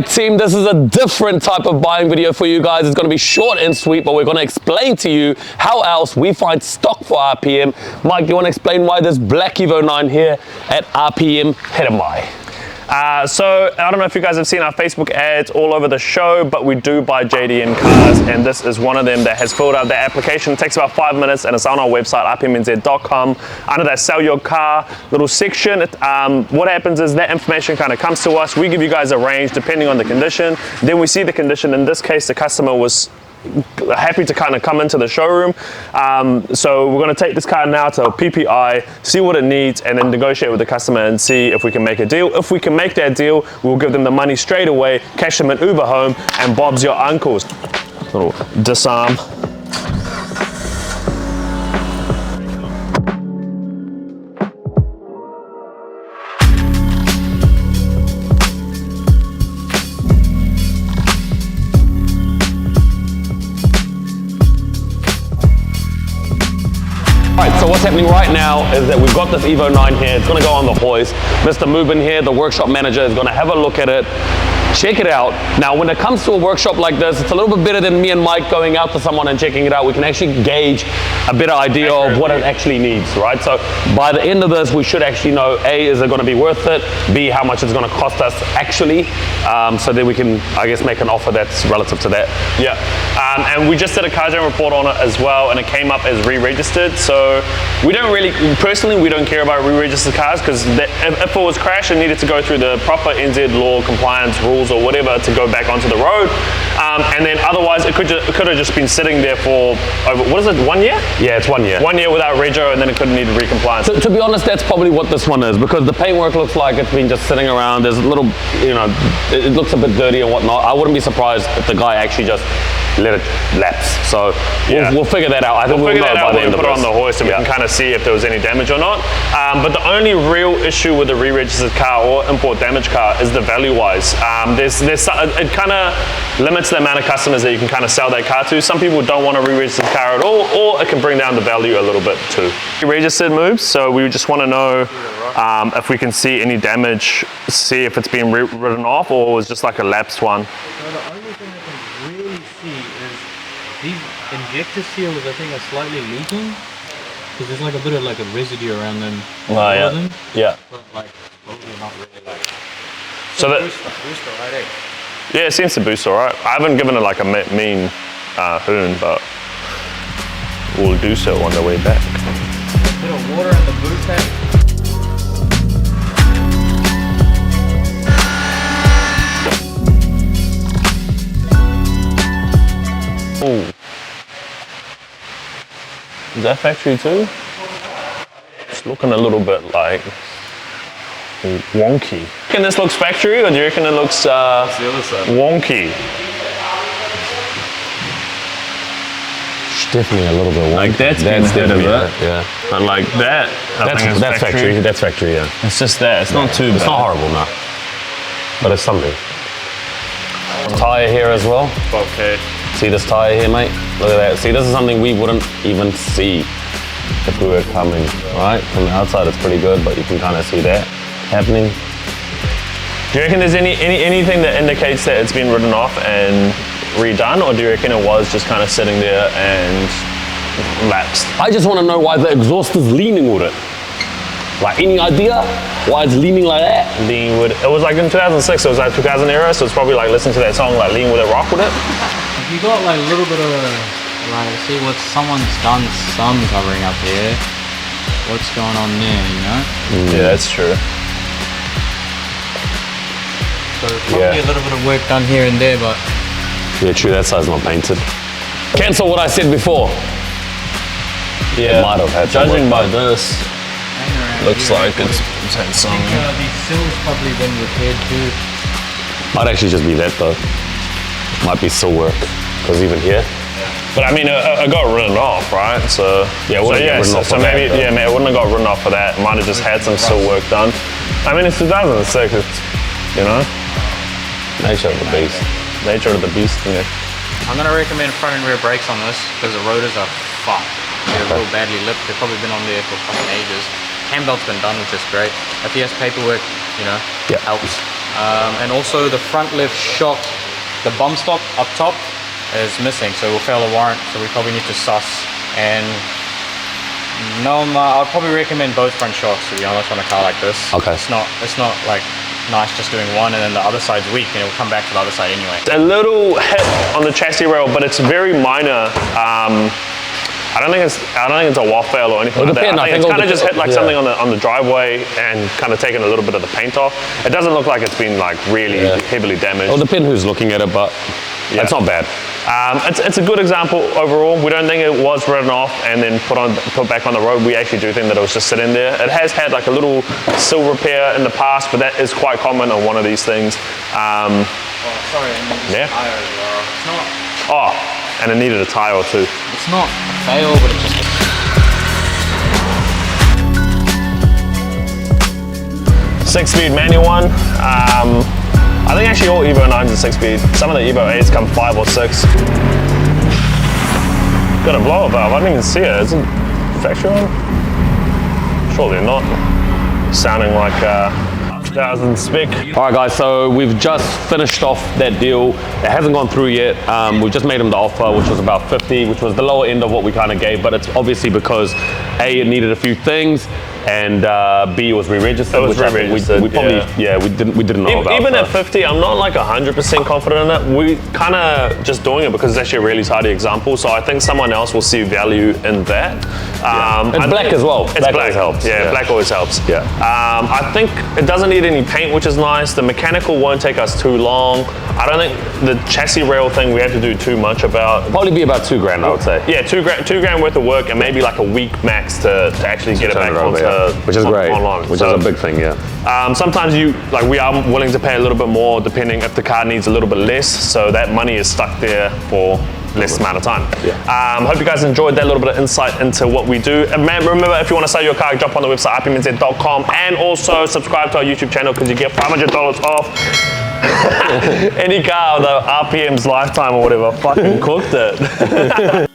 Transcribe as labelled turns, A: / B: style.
A: right, team, this is a different type of buying video for you guys. It's going to be short and sweet, but we're going to explain to you how else we find stock for RPM. Mike, you want to explain why there's black Evo 9 here at RPM? Hit him by.
B: So I don't know if you guys have seen our Facebook ads all over the show, but we do buy JDM cars, and this is one of them that has filled out the application. It takes about 5 minutes, and it's on our website, rpmnz.com. Under that sell your car little section, what happens is that information kind of comes to us. We give you guys a range depending on the condition. Then we see the condition. In this case, the customer was happy to kind of come into the showroom. So we're going to take this car now to PPI, see what it needs, and then negotiate with the customer and see if we can make a deal. If we can make that deal, we'll give them the money straight away, cash them an Uber home, and Bob's your uncle's. Little disarm.
A: So what's happening right now is that we've got this Evo 9 here. It's going to go on the hoist. Mr. Mubin here, the workshop manager, is going to have a look at it, check it out. Now, when it comes to a workshop like this, it's a little bit better than me and Mike going out to someone and checking it out. We can actually gauge a better idea of what it actually needs, right? So by the end of this, we should actually know, A, is it going to be worth it? B, how much it's going to cost us actually? So that we can, I guess, make an offer that's relative to that.
B: Yeah, and we just did a CarJam report on it as well, and it came up as re-registered. So we don't really, personally, we don't care about re-registered cars, because if it was crashed, it needed to go through the proper NZ law compliance rules or whatever to go back onto the road, and then otherwise it could have just been sitting there for over, what is it, 1 year?
A: Yeah, it's 1 year.
B: 1 year without rego, and then it could have needed re-compliance.
A: To be honest, that's probably what this one is, because the paintwork looks like it's been just sitting around. There's a little, you know, it looks a bit dirty and whatnot. I wouldn't be surprised if the guy actually just let it lapse. So yeah, we'll figure that out. I think we'll figure that out when we put it on the hoist, and we can kind of see if there was any damage or not. But the only real issue with the re-registered car or import damage car is the value-wise. It kind of limits the amount of customers that you can kind of sell that car to. Some people don't want a re-registered car at all, or it can bring down the value a little bit too. Registered moves, so we just want to know if we can see any damage, see if it's been written off or it was just like a lapsed one.
C: So the only thing I can really see is these injector seals, I think, are slightly leaking, because there's like a bit of like a residue around them.
B: Oh, yeah.
C: Them,
B: yeah.
C: But like, probably not really like.
B: So that
C: boost alright, eh?
B: Yeah, it seems to boost alright. I haven't given it like a mean hoon, but we'll do so on the way back.
C: A bit of water in the boot tank.
B: Oh. Is that factory too? It's looking a little bit like wonky. Do you reckon this looks factory, or do you reckon it looks wonky?
A: It's definitely a little bit wonky.
B: Like that's definitely it.
A: Yeah.
B: But like that,
A: That's factory. That's factory, yeah.
B: It's just that. It's not too bad.
A: It's not horrible, no. But it's something. Tire here as well.
B: Okay.
A: See this tire here, mate? Look at that. See, this is something we wouldn't even see if we were coming, right? From the outside, it's pretty good, but you can kind of see that happening.
B: Do you reckon there's anything that indicates that it's been written off and redone, or do you reckon it was just kind of sitting there and lapsed?
A: I just want to know why the exhaust is leaning with it. Like, any idea why it's leaning like that?
B: Lean with it. It was like in 2006, it was like 2000 era, so it's probably like listening to that song, like Lean With It, Rock With It.
C: You got like a little bit of like, see what someone's done some covering up here. What's going on there, you know?
B: Yeah, that's true.
C: So probably a little bit of work done here and there, but
A: Yeah, true, that side's not painted. Cancel what I said before.
B: Yeah,
A: it might have had
B: judging by this, looks like it's had some.
C: These sills probably been repaired too.
A: Might actually just be that though. Might be still work, because even here.
B: But I mean, it got written off, right? So
A: yeah,
B: so maybe it wouldn't have got written off for that. It might have just had some still work done. I mean, it's 2006. It's, you know,
A: nature of the beast.
B: Nature of the beast. Yeah.
C: I'm gonna recommend front and rear brakes on this because the rotors are fucked. They're real badly lipped. They've probably been on there for fucking ages. Cam belt's been done, which is great. If he has paperwork, you know, helps.
D: And also the front left shock, the bump stop up top is missing, so we'll fail a warrant, so we probably need to suss. And no, I'd probably recommend both front shocks, to be honest, on a car like this.
A: Okay.
D: It's not like nice just doing one and then the other side's weak and it'll come back to the other side anyway.
B: A little hit on the chassis rail, but it's very minor. I don't think it's a waff fail or anything like that. I think it's kind of just hit like something on the driveway and kind of taken a little bit of the paint off. It doesn't look like it's been like really heavily damaged.
A: It'll depend who's looking at it, but it's not bad.
B: It's a good example overall. We don't think it was written off and then put back on the road. We actually do think that it was just sitting there. It has had like a little sill repair in the past, but that is quite common on one of these things.
D: Sorry, and
B: Yeah.
D: tire as well. It's not.
B: Oh, and it needed a tire or two.
D: It's not a fail, but it's just.
B: 6-speed manual one. I think actually all Evo 9s are 6-speed. Some of the Evo 8s come 5 or 6. Got a blower valve. I didn't even see it. Is it factory on? Surely not. Sounding like 2000 spec.
A: All right, guys, so we've just finished off that deal. It hasn't gone through yet. We've just made him the offer, which was about 50, which was the lower end of what we kind of gave, but it's obviously because A, it needed a few things, and B, it was re-registered.
B: It was re-registered,
A: we probably, we didn't know about.
B: Even at 50, I'm not like 100% confident in it. We kind of just doing it because it's actually a really tidy example, so I think someone else will see value in that.
A: It's black as well.
B: It's
A: black.
B: Always helps. Yeah, black always helps.
A: Yeah.
B: I think it doesn't need any paint, which is nice. The mechanical won't take us too long. I don't think the chassis rail thing we have to do too much about.
A: Probably be about $2,000, I would say.
B: Yeah, $2,000 worth of work and maybe like a week max to actually get it back onto
A: which is great.
B: online.
A: Which is a big thing, yeah.
B: Sometimes we are willing to pay a little bit more depending if the car needs a little bit less, so that money is stuck there for less amount of time.
A: Yeah.
B: Hope you guys enjoyed that little bit of insight into what we do. And man, remember, if you want to sell your car, jump on the website, ipmnz.com, and also subscribe to our YouTube channel because you get $500 off any car with the RPM's lifetime or whatever. Fucking cooked it.